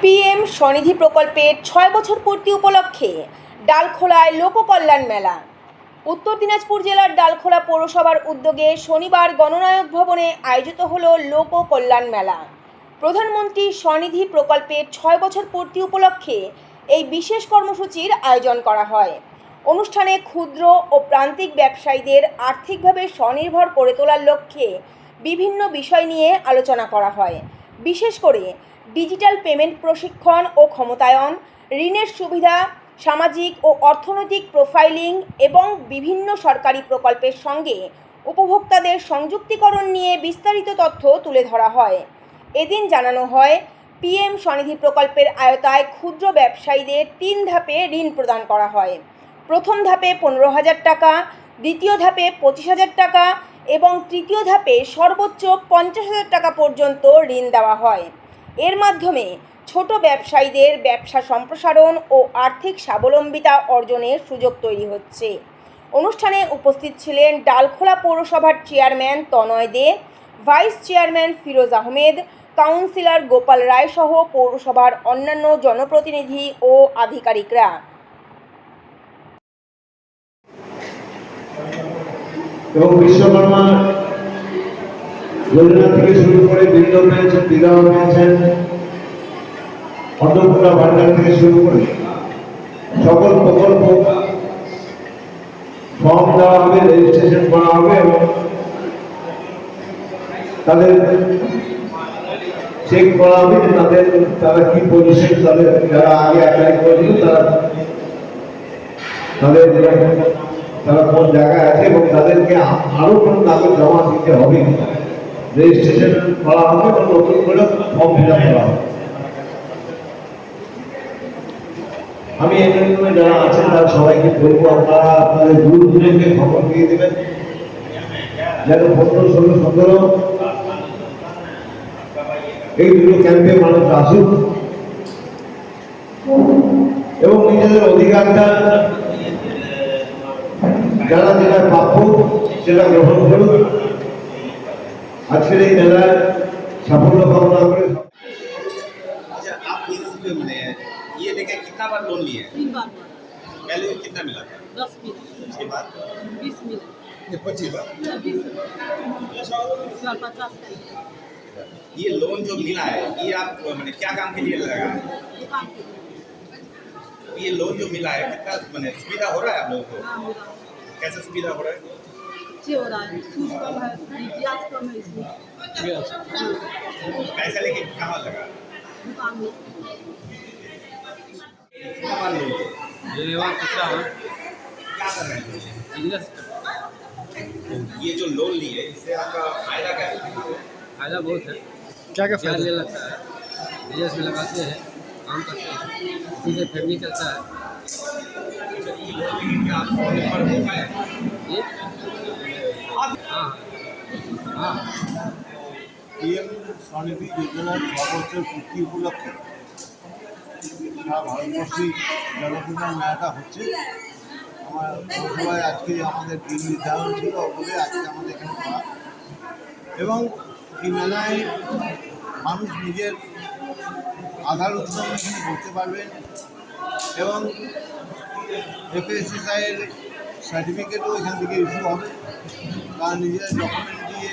PM Svanidhi প্রকল্পের ৬ বছর পূর্তি উপলক্ষে ডালখোলায় লোককল্যাণ মেলা। উত্তর দিনাজপুর জেলার ডালখোলা পৌরসভার উদ্যোগে শনিবার গণনায়ক ভবনে আয়োজিত হল লোককল্যাণ মেলা। প্রধানমন্ত্রী স্বনিধি প্রকল্পের ৬ বছর পূর্তি উপলক্ষে এই বিশেষ কর্মসূচির আয়োজন করা হয়। অনুষ্ঠানে ক্ষুদ্র ও প্রান্তিক ব্যবসায়ীদের আর্থিকভাবে স্বনির্ভর করে তোলার লক্ষ্যে বিভিন্ন বিষয় নিয়ে আলোচনা করা হয়। বিশেষ করে ডিজিটাল পেমেন্ট প্রশিক্ষণ ও ক্ষমতায়ন, ঋণের সুবিধা, সামাজিক ও অর্থনৈতিক প্রোফাইলিং এবং বিভিন্ন সরকারি প্রকল্পের সঙ্গে উপভোক্তাদের সংযুক্তিকরণ নিয়ে বিস্তারিত তথ্য তুলে ধরা হয়। এদিন জানানো হয়, পিএম স্বনিধি প্রকল্পের আওতায় ক্ষুদ্র ব্যবসায়ীদের ৩ ধাপে ঋণ প্রদান করা হয়। প্রথম ধাপে ১৫,০০০ টাকা, দ্বিতীয় ধাপে ২৫,০০০ টাকা এবং তৃতীয় ধাপে সর্বোচ্চ ৫০,০০০ টাকা পর্যন্ত ঋণ দেওয়া হয়। এর মাধ্যমে ছোট ব্যবসায়ীদের ব্যবসা সম্প্রসারণ ও আর্থিক স্বাবলম্বিতা অর্জনের সুযোগ তৈরি হচ্ছে। অনুষ্ঠানে উপস্থিত ছিলেন ডালখোলা পৌরসভার chairman Tanay De, vice chairman Firoz Ahmed, councillor Gopal Roy সহ পৌরসভার অন্যান্য জনপ্রতিনিধি ও আধিকারিকরা। এবং বিশ্বকর্মা যোজনা থেকে শুরু করে বৃদ্ধ পেনশন, বিধবা পেনশন, অন্নপূর্ণা ভান্ডার থেকে শুরু করে সকল প্রকল্প ফর্ম দেওয়া হবে, রেজিস্ট্রেশন করা হবে এবং তাদের চেক করা হবে যে তারা কি পজিশন, তাদের যারা আগে অ্যাপ্লাই করেছিল তারা কোন জায়গায় আছে এবং তাদেরকে আরো কোন কাগজ জমা দিতে হবে, রেজিস্ট্রেশন করা হবে এবং নতুন করে ফর্ম ফিল আপ করা হবে। আমি এই জন্য যারা আছেন তারা সবাইকে বলবো, আপনারা আপনাদের দূরকে খবর দিয়ে দেবেন যেন ১৫, ১৬, ১৭ এই দুটো ক্যাম্পে মানুষ আসুক এবং নিজেদের অধিকারটা যারা যেটা প্রাপ্য সেটা গ্রহণ করুন। আজকের এই মেলায় সাফল্য কামনা করে। अच्छा, आप ये लेके कितना बार लोन लिए? 3 बार। पहले कितना मिला था? 10 मिला, उसके बाद 20 मिला, 25 बार। 20 50 का। ये लोन जो मिला है ये आप क्या काम के लिए लगा है? दुकान के लिए। ये लोन जो मिला है कितना सुविधा हो रहा है आप लोगों को? हाँ, हो रहा है। कैसे सुविधा हो रहा है? अच्छे हो रहा है, सूद कम है, ब्याज कम है इसमें। पैसा लेके कहाँ लगा? दुकान में। कितना बार लोन लिए? ये बात कितना है? क्या कर रहे हैं? बिजनेस ये जो लोन लिए इससे आपका फायदा क्या है? फायदा बहुत है। क्या क्या ब्याज फायदा? ले लगता है, बिजनेस में लगाते हैं, काम करते हैं, इसी से फैमिली चलता है। क्या आप पर होता है? ये हाँ हाँ পিএম স্বনিধি যোজনার ৬ বছর পূর্তি উপলক্ষে সারা ভারতবর্ষে জনকল্যাণ মেলাটা হচ্ছে। আমার পৌরসভায় আজকে আমাদের দিন নির্ধারণ ছিল বলে আজকে আমাদের এখানে করা, এবং এই মেলায় মানুষ নিজের আধার উদ্যম এখানে করতে পারবেন এবং FSSAI-এর সার্টিফিকেটও এখান থেকে ইস্যু হবে। তারা নিজের ডকুমেন্ট দিয়ে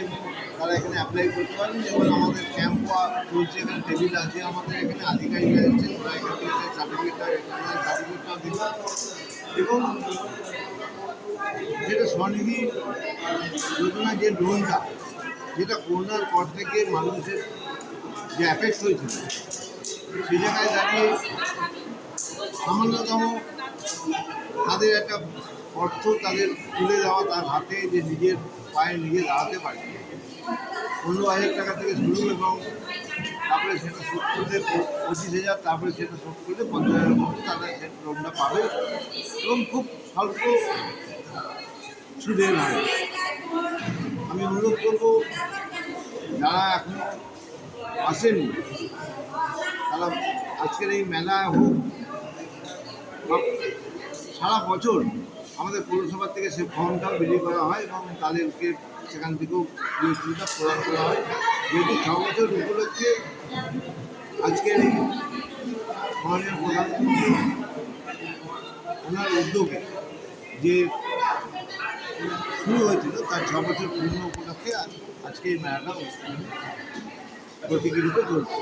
তারা এখানে অ্যাপ্লাই করতে পারবেন এবং আমাদের ক্যাম্পও চলছে, এখানে টেবিল আছে, আমাদের এখানে আধিকারিকরা এসেছে, ওরা এখান থেকে সার্টিফিকেটটাও দিল। এবং যেটা স্বনিধি যোজনা যে লোনটা, যেটা করোনার পর থেকে মানুষের যে অ্যাফেক্ট হয়েছিল, সেই জায়গায় দাঁড়িয়ে সামান্যতম তাদের একটা অর্থ তাদের তুলে দেওয়া, তার হাতে যে নিজের পায়ে নিজে দাঁড়াতে পারে, 15,000 টাকা থেকে শুরু এবং তারপরে সেটা শোধ করতে 25,000, তারপরে সেটা শোধ করলে 50,000 মতো তারা সেটা লোনটা পাবে এবং খুব স্বল্প সুদের হারে। আমি অনুরোধ করব যারা এখনো আসেনি তারা আজকের এই মেলা হোক বা সারা বছর আমাদের পৌরসভা থেকে সে ফর্মটাও বিলি করা হয় এবং তাদেরকে সেখান থেকেও সুবিধা প্রদান করা হয়। যেহেতু ৬ বছর উপলক্ষে আজকের এই মাননীয় প্রধানমন্ত্রী ওনার উদ্যোগে যে শুরু হয়েছিল তার 6 বছর পূর্ণ উপলক্ষে আজকে এই মেলাটা প্রতীকী রূপে চলছে।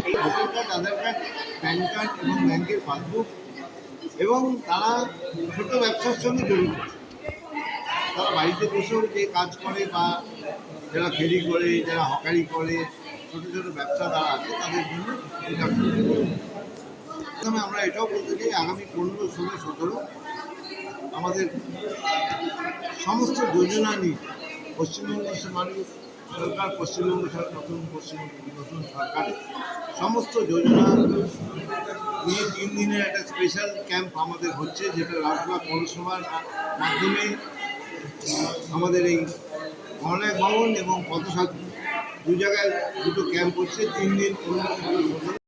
এই ভোটার কার্ড, আধার কার্ড, প্যান কার্ড এবং ব্যাংকের পাসবুক, এবং তারা ছোট ব্যবসার সঙ্গে জড়িত। তারা বাড়িতে বসেও যে কাজ করে বা যারা ফেরি করে, যারা হকারি করে, ছোটো ছোটো ব্যবসা যারা আছে তাদের জন্য এটা প্রথমে আমরা এটাও বলতে চাই আগামী 15, 16, 17 আমাদের সমস্ত যোজনা নিয়ে পশ্চিমবঙ্গ মানুষ সরকার, পশ্চিমবঙ্গ সরকার, নতুন সরকারের সমস্ত যোজনা নিয়ে 3 দিনের একটা স্পেশাল ক্যাম্প আমাদের হচ্ছে, যেটা লালখোলা পৌরসভার মাধ্যমে আমাদের এই গণনায়ক ভবন এবং পথসাধু 2 জায়গায় দুটো ক্যাম্প হচ্ছে 3 দিন 15, 16, 17